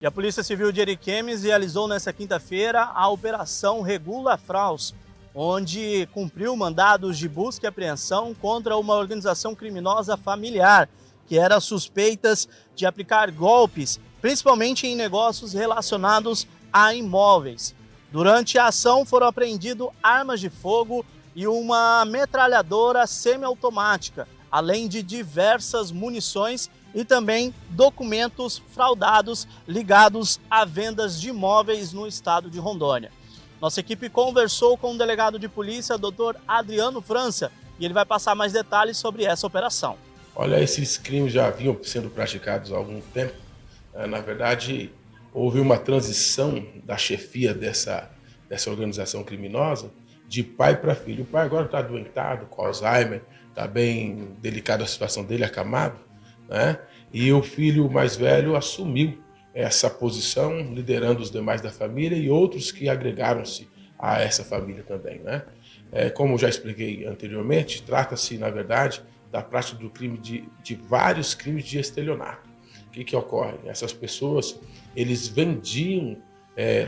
E a Polícia Civil de Ariquemes realizou nesta quinta-feira a Operação Regula Fraus, onde cumpriu mandados de busca e apreensão contra uma organização criminosa familiar, que era suspeitas de aplicar golpes, principalmente em negócios relacionados a imóveis. Durante a ação foram apreendidas armas de fogo e uma metralhadora semiautomática, além de diversas munições e também documentos fraudados ligados a vendas de imóveis no estado de Rondônia. Nossa equipe conversou com o delegado de polícia, Dr. Adriano França, e ele vai passar mais detalhes sobre essa operação. Olha, esses crimes já vinham sendo praticados há algum tempo. Na verdade, houve uma transição da chefia dessa organização criminosa de pai para filho. O pai agora está adoentado, com Alzheimer, está bem delicada a situação dele, acamado, né? E o filho mais velho assumiu essa posição, liderando os demais da família e outros que agregaram-se a essa família também, né? Como já expliquei anteriormente, trata-se, na verdade, da prática do crime de vários crimes de estelionato. O que ocorre? Essas pessoas, eles vendiam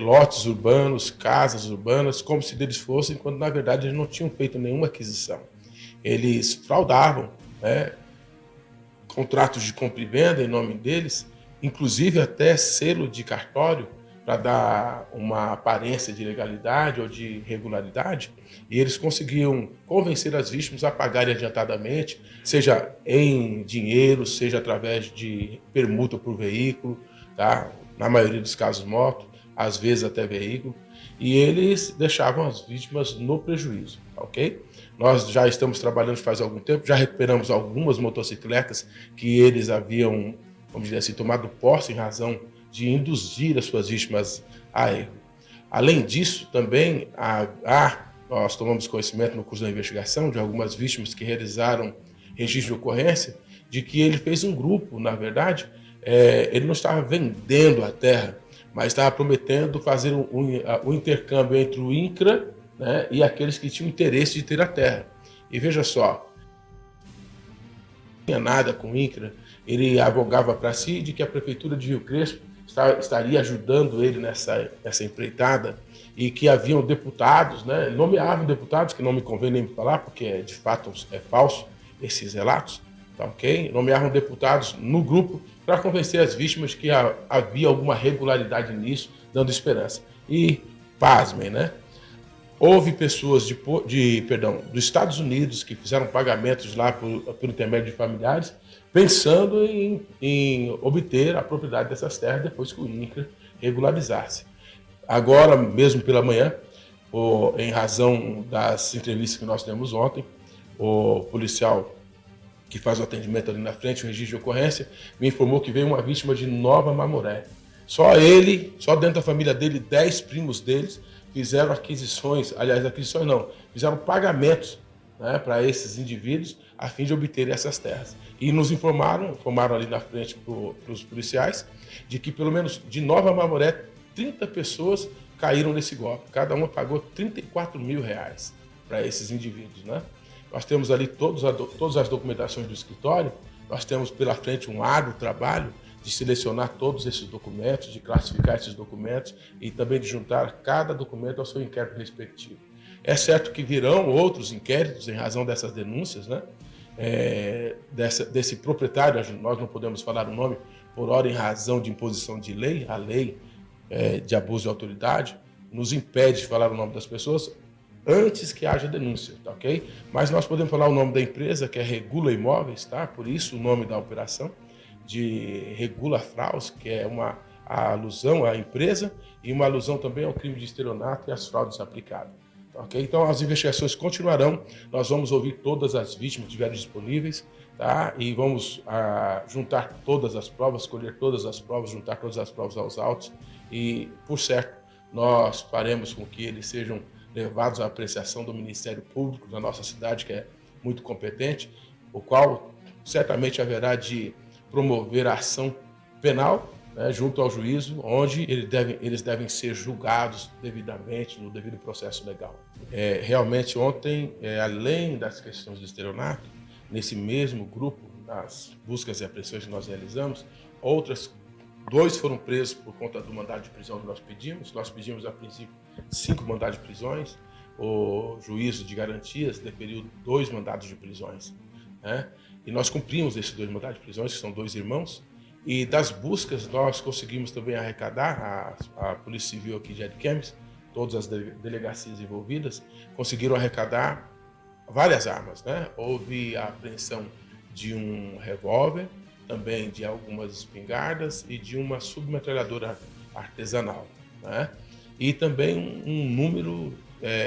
lotes urbanos, casas urbanas, como se deles fossem, quando na verdade eles não tinham feito nenhuma aquisição. Eles fraudavam, né, contratos de compra e venda em nome deles, inclusive até selo de cartório, para dar uma aparência de legalidade ou de regularidade, e eles conseguiam convencer as vítimas a pagarem adiantadamente, seja em dinheiro, seja através de permuta por veículo, tá? Na maioria dos casos moto, às vezes até veículo, e eles deixavam as vítimas no prejuízo, ok? Nós já estamos trabalhando faz algum tempo, já recuperamos algumas motocicletas que eles haviam, vamos dizer assim, tomado posse em razão de induzir as suas vítimas a erro. Além disso, também nós tomamos conhecimento no curso da investigação de algumas vítimas que realizaram registro de ocorrência, de que ele fez um grupo, na verdade, ele não estava vendendo a terra, mas estava prometendo fazer um intercâmbio entre o INCRA, né, e aqueles que tinham interesse de ter a terra. E veja só, não tinha nada com o INCRA, ele advogava para si de que a Prefeitura de Rio Crespo estaria ajudando ele nessa empreitada e que haviam deputados, né, nomeavam deputados, que não me convém nem falar, porque de fato é falso esses relatos, tá ok? Nomeavam deputados no grupo para convencer as vítimas que havia alguma regularidade nisso, dando esperança. E, pasmem, né? Houve pessoas dos Estados Unidos que fizeram pagamentos lá por intermédio de familiares, pensando em obter a propriedade dessas terras depois que o INCRA regularizasse. Agora, mesmo pela manhã, em razão das entrevistas que nós temos ontem, o policial que faz o atendimento ali na frente, o registro de ocorrência, me informou que veio uma vítima de Nova Mamoré. Só dentro da família dele, 10 primos deles, fizeram fizeram pagamentos, né, para esses indivíduos a fim de obterem essas terras. E nos informaram ali na frente para os policiais, de que pelo menos de Nova Mamoré, 30 pessoas caíram nesse golpe. Cada uma pagou R$34 mil para esses indivíduos, né? Nós temos ali todas as documentações do escritório, nós temos pela frente um árduo trabalho de selecionar todos esses documentos, de classificar esses documentos e também de juntar cada documento ao seu inquérito respectivo. É certo que virão outros inquéritos em razão dessas denúncias, né? Desse proprietário, nós não podemos falar o nome por hora em razão de imposição de lei, a lei de abuso de autoridade nos impede de falar o nome das pessoas antes que haja denúncia, tá ok? Mas nós podemos falar o nome da empresa, que é Regula Imóveis, tá? Por isso o nome da operação, de Regula Fraus, que é a alusão à empresa e uma alusão também ao crime de estelionato e às fraudes aplicadas. Okay? Então as investigações continuarão, nós vamos ouvir todas as vítimas que estiverem disponíveis, tá? E vamos juntar todas as provas, colher todas as provas, juntar todas as provas aos autos e, por certo, nós faremos com que eles sejam levados à apreciação do Ministério Público da nossa cidade, que é muito competente, o qual certamente haverá de promover a ação penal, né, junto ao juízo, onde eles devem ser julgados devidamente, no devido processo legal. Realmente ontem, além das questões do estelionato, nesse mesmo grupo, nas buscas e apreensões que nós realizamos, outras 2 foram presos por conta do mandado de prisão que nós pedimos. Nós pedimos, a princípio, 5 mandados de prisões. O juízo de garantias deferiu 2 mandados de prisões, né? E nós cumprimos esses 2 mandados de prisões, que são 2 irmãos. E das buscas, nós conseguimos também arrecadar, a Polícia Civil aqui de Ariquemes, todas as delegacias envolvidas, conseguiram arrecadar várias armas, né? Houve a apreensão de um revólver, também de algumas espingardas e de uma submetralhadora artesanal, né? E também um número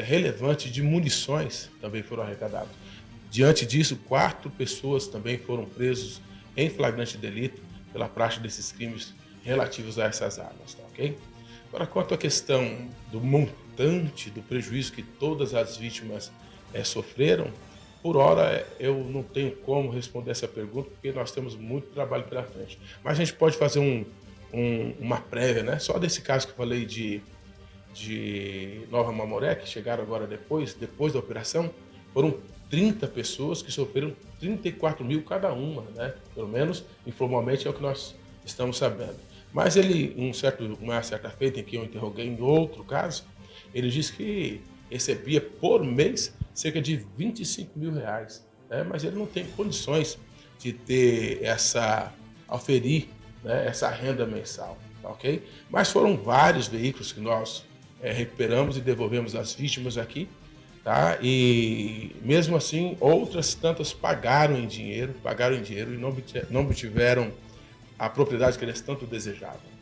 relevante de munições também foram arrecadados. Diante disso, 4 pessoas também foram presos em flagrante delito pela prática desses crimes relativos a essas armas, tá, ok? Agora, quanto à questão do montante do prejuízo que todas as vítimas sofreram, por hora eu não tenho como responder essa pergunta, porque nós temos muito trabalho pela frente. Mas a gente pode fazer uma prévia, né? Só desse caso que eu falei de Nova Mamoré, que chegaram agora depois da operação, foram 30 pessoas que sofreram 34 mil cada uma, né? Pelo menos informalmente é o que nós estamos sabendo. Mas uma certa feita em que eu interroguei em outro caso, ele disse que recebia por mês cerca de 25 mil reais, né? Mas ele não tem condições de ter oferir, né, essa renda mensal, tá, ok? Mas foram vários veículos que nós recuperamos e devolvemos às vítimas aqui, tá? E mesmo assim, outras tantas pagaram em dinheiro e não obtiveram a propriedade que eles tanto desejavam.